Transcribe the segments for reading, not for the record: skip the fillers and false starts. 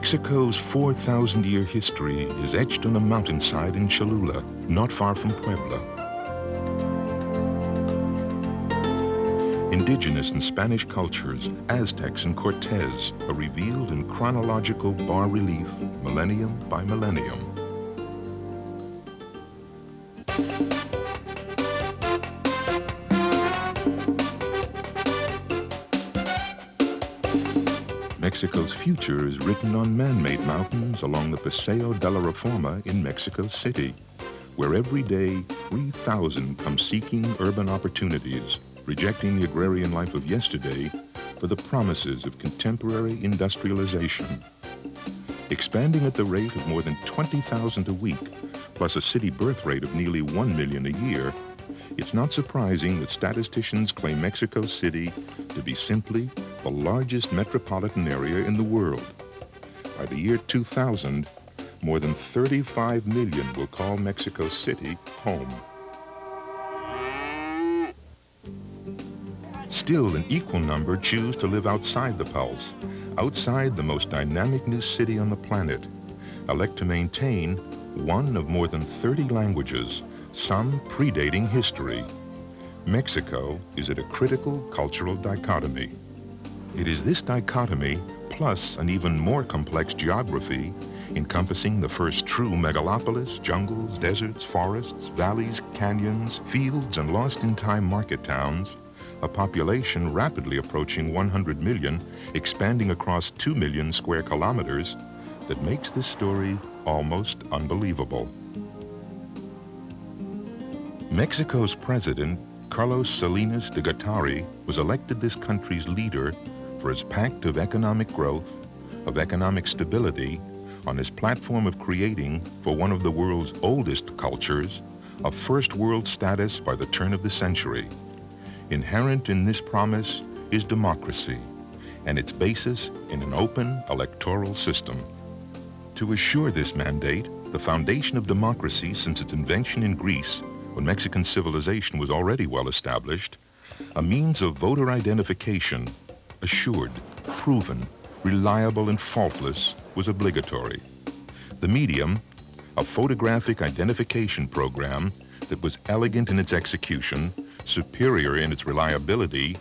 Mexico's 4,000-year history is etched on a mountainside in Cholula, not far from Puebla. Indigenous and Spanish cultures, Aztecs and Cortez, are revealed in chronological bas-relief, millennium by millennium. Mexico's future is written on man-made mountains along the Paseo de la Reforma in Mexico City, where every day 3,000 come seeking urban opportunities, rejecting the agrarian life of yesterday for the promises of contemporary industrialization. Expanding at the rate of more than 20,000 a week, plus a city birth rate of nearly 1 million a year, it's not surprising that statisticians claim Mexico City to be simply the largest metropolitan area in the world. By the year 2000, more than 35 million will call Mexico City home. Still, an equal number choose to live outside the pulse, outside the most dynamic new city on the planet, elect to maintain one of more than 30 languages, some predating history. Mexico is at a critical cultural dichotomy. It is this dichotomy, plus an even more complex geography, encompassing the first true megalopolis, jungles, deserts, forests, valleys, canyons, fields, and lost-in-time market towns, a population rapidly approaching 100 million, expanding across 2 million square kilometers, that makes this story almost unbelievable. Mexico's president, Carlos Salinas de Gortari, was elected this country's leader for his pact of economic growth, of economic stability, on his platform of creating, for one of the world's oldest cultures, a first world status by the turn of the century. Inherent in this promise is democracy, and its basis in an open electoral system. To assure this mandate, the foundation of democracy since its invention in Greece, when Mexican civilization was already well established, a means of voter identification, assured, proven, reliable, and faultless, was obligatory. The medium, a photographic identification program that was elegant in its execution, superior in its reliability,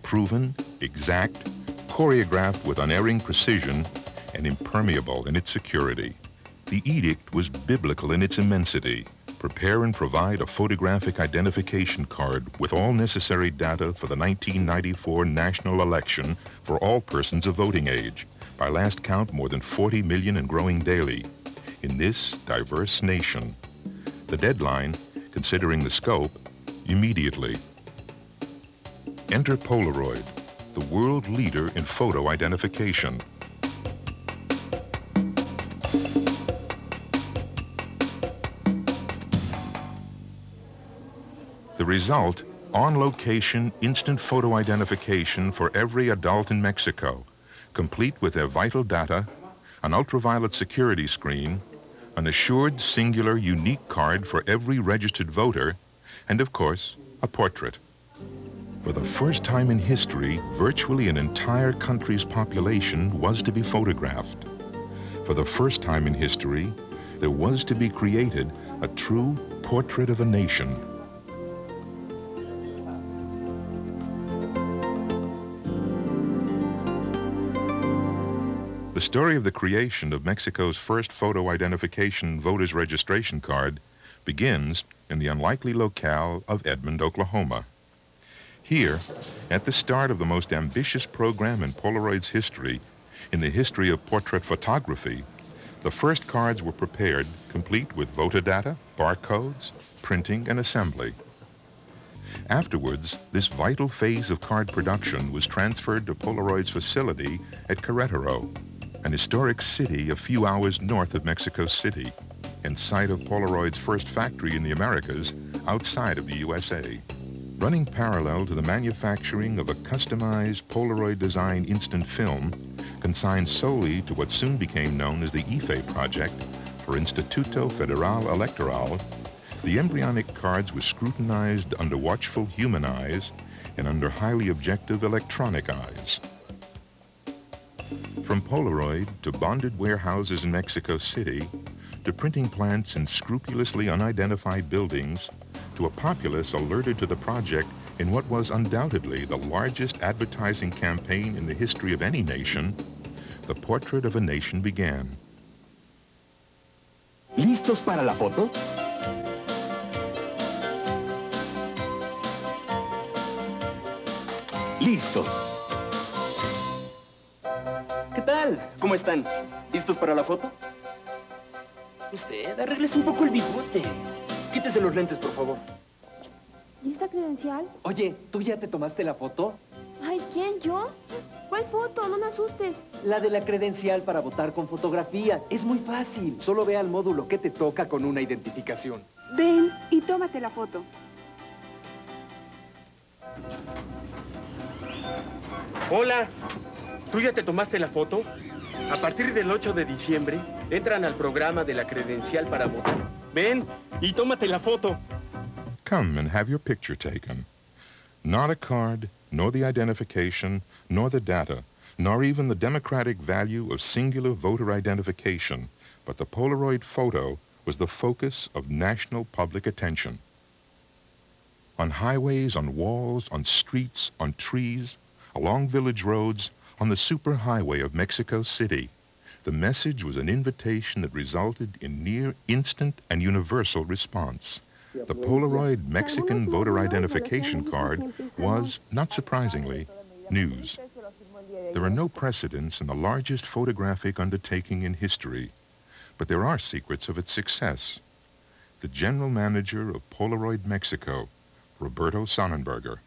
proven, exact, choreographed with unerring precision, and impermeable in its security. The edict was biblical in its immensity. Prepare and provide a photographic identification card with all necessary data for the 1994 national election for all persons of voting age. By last count, more than 40 million and growing daily in this diverse nation. The deadline, considering the scope, immediately. Enter Polaroid, the world leader in photo identification. The result, on-location instant photo identification for every adult in Mexico, complete with their vital data, an ultraviolet security screen, an assured singular unique card for every registered voter, and of course, a portrait. For the first time in history, virtually an entire country's population was to be photographed. For the first time in history, there was to be created a true portrait of a nation. The story of the creation of Mexico's first photo identification voter's registration card begins in the unlikely locale of Edmond, Oklahoma. Here, at the start of the most ambitious program in Polaroid's history, in the history of portrait photography, the first cards were prepared, complete with voter data, barcodes, printing, and assembly. Afterwards, this vital phase of card production was transferred to Polaroid's facility at Querétaro, an historic city a few hours north of Mexico City, and site of Polaroid's first factory in the Americas outside of the USA. Running parallel to the manufacturing of a customized Polaroid design instant film, consigned solely to what soon became known as the IFE project for Instituto Federal Electoral, the embryonic cards were scrutinized under watchful human eyes and under highly objective electronic eyes. From Polaroid to bonded warehouses in Mexico City, to printing plants in scrupulously unidentified buildings, to a populace alerted to the project in what was undoubtedly the largest advertising campaign in the history of any nation, the portrait of a nation began. ¿Listos para la foto? ¡Listos! ¿Qué tal? ¿Cómo están? ¿Listos para la foto? Usted, arréglese un poco el bigote. Quítese los lentes, por favor. ¿Lista credencial? Oye, ¿tú ya te tomaste la foto? Ay, ¿quién? ¿Yo? ¿Cuál foto? No me asustes. La de la credencial para votar con fotografía. Es muy fácil. Solo ve al módulo que te toca con una identificación. Ven y tómate la foto. Hola, ¿tú ya te tomaste la foto? A partir del 8 de diciembre, entran al programa de la credencial para votar. Ven y tómate la foto. Come and have your picture taken. Not a card, nor the identification, nor the data, nor even the democratic value of singular voter identification, but the Polaroid photo was the focus of national public attention. On highways, on walls, on streets, on trees, along village roads, on the superhighway of Mexico City, the message was an invitation that resulted in near instant and universal response. The Polaroid Mexican voter identification card was, not surprisingly, news. There are no precedents in the largest photographic undertaking in history, but there are secrets of its success. The general manager of Polaroid Mexico, Roberto Sonnenberger.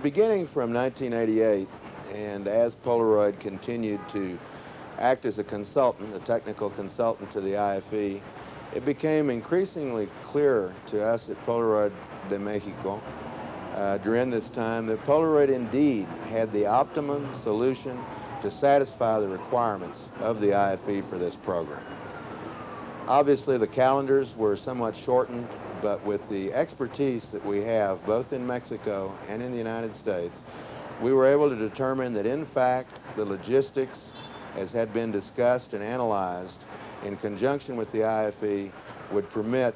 Beginning from 1988, and as Polaroid continued to act as a consultant, a technical consultant to the IFE, it became increasingly clearer to us at Polaroid de Mexico during this time that Polaroid indeed had the optimum solution to satisfy the requirements of the IFE for this program. Obviously, the calendars were somewhat shortened, but with the expertise that we have both in Mexico and in the United States, we were able to determine that, in fact, the logistics, as had been discussed and analyzed in conjunction with the IFE, would permit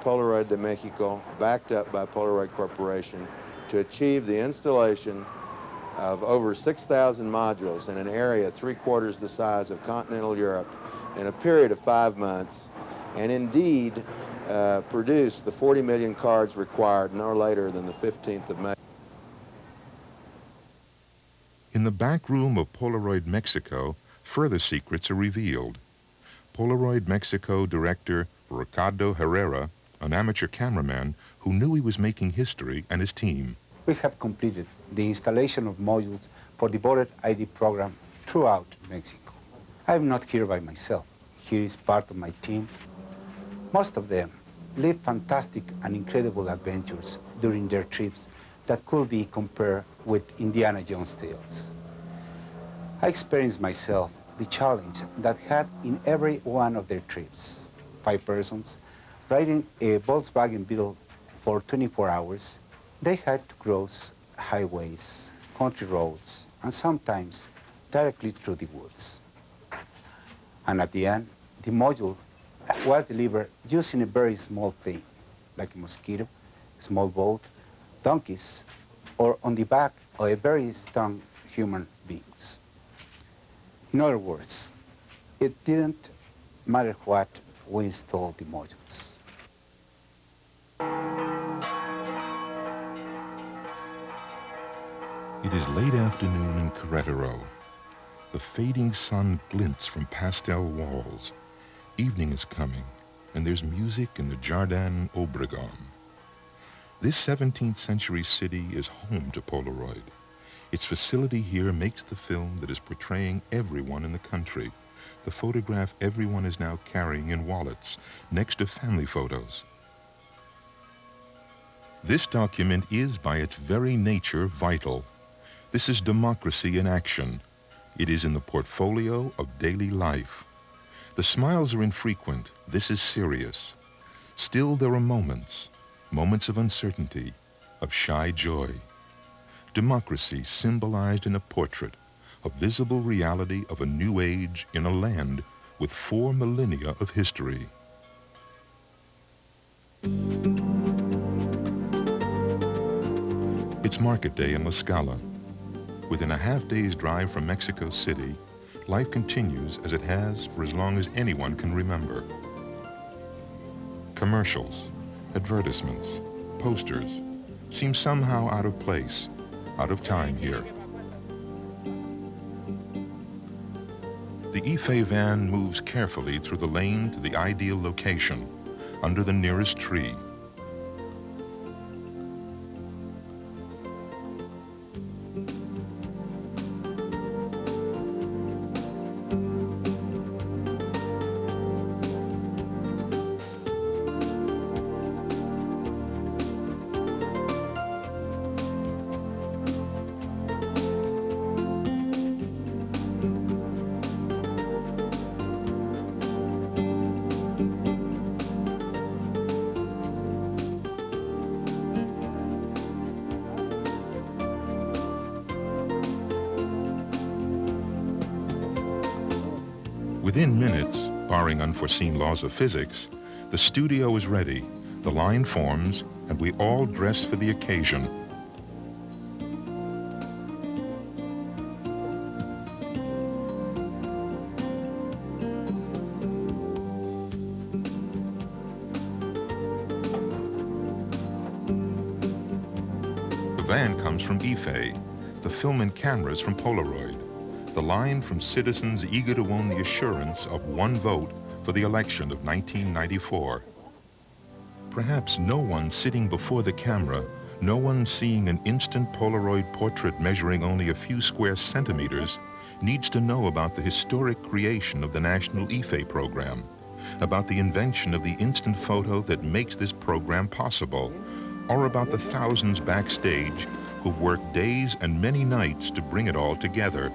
Polaroid de Mexico, backed up by Polaroid Corporation, to achieve the installation of over 6,000 modules in an area 3/4 the size of continental Europe in a period of 5 months, and indeed produce the 40 million cards required no later than the 15th of May. In the back room of Polaroid Mexico, further secrets are revealed. Polaroid Mexico director Ricardo Herrera, an amateur cameraman who knew he was making history, and his team. We have completed the installation of modules for the voter ID program throughout Mexico. I'm not here by myself. Here is part of my team. Most of them live fantastic and incredible adventures during their trips that could be compared with Indiana Jones tales. I experienced myself the challenge that had in every one of their trips. 5 persons riding a Volkswagen Beetle for 24 hours, they had to cross highways, country roads, and sometimes directly through the woods. And at the end, the module was delivered using a very small thing, like a mosquito, a small boat, donkeys, or on the back of a very strong human beings. In other words, it didn't matter what we installed the modules. It is late afternoon in Querétaro. The fading sun glints from pastel walls. Evening is coming, and there's music in the Jardin Obregon. This 17th century city is home to Polaroid. Its facility here makes the film that is portraying everyone in the country, the photograph everyone is now carrying in wallets, next to family photos. This document is, by its very nature, vital. This is democracy in action. It is in the portfolio of daily life. The smiles are infrequent. This is serious. Still, there are moments of uncertainty, of shy joy. Democracy symbolized in a portrait a visible reality of a new age in a land with 4 millennia of history. It's market day in La Scala. Within a half-day's drive from Mexico City, life continues as it has for as long as anyone can remember. Commercials, advertisements, posters seem somehow out of place, out of time here. The Ife van moves carefully through the lane to the ideal location, under the nearest tree. Within minutes, barring unforeseen laws of physics, the studio is ready, the line forms, and we all dress for the occasion. The van comes from Ife, the film and cameras from Polaroid, the line from citizens eager to own the assurance of one vote for the election of 1994. Perhaps no one sitting before the camera, no one seeing an instant Polaroid portrait measuring only a few square centimeters, needs to know about the historic creation of the National Ife program, about the invention of the instant photo that makes this program possible, or about the thousands backstage who worked days and many nights to bring it all together.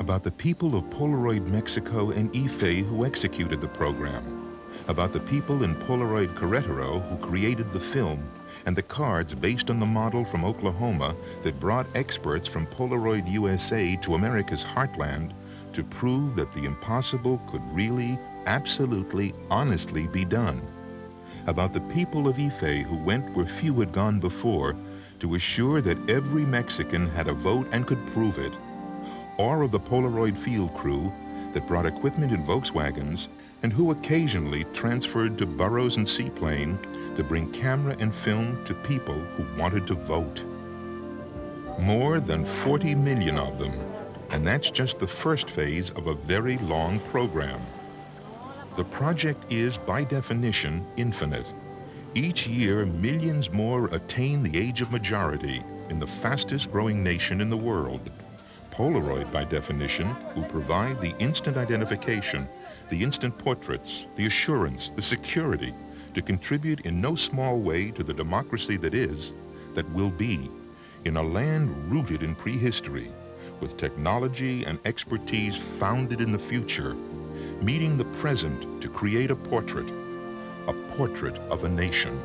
About the people of Polaroid Mexico and Ife who executed the program, about the people in Polaroid Querétaro who created the film, and the cards based on the model from Oklahoma that brought experts from Polaroid USA to America's heartland to prove that the impossible could really, absolutely, honestly be done. About the people of Ife who went where few had gone before to assure that every Mexican had a vote and could prove it. Or of the Polaroid field crew that brought equipment in Volkswagens and who occasionally transferred to burros and seaplane to bring camera and film to people who wanted to vote. More than 40 million of them, and that's just the first phase of a very long program. The project is, by definition, infinite. Each year, millions more attain the age of majority in the fastest growing nation in the world. Polaroid, by definition, will provide the instant identification, the instant portraits, the assurance, the security, to contribute in no small way to the democracy that is, that will be, in a land rooted in prehistory, with technology and expertise founded in the future, meeting the present to create a portrait of a nation.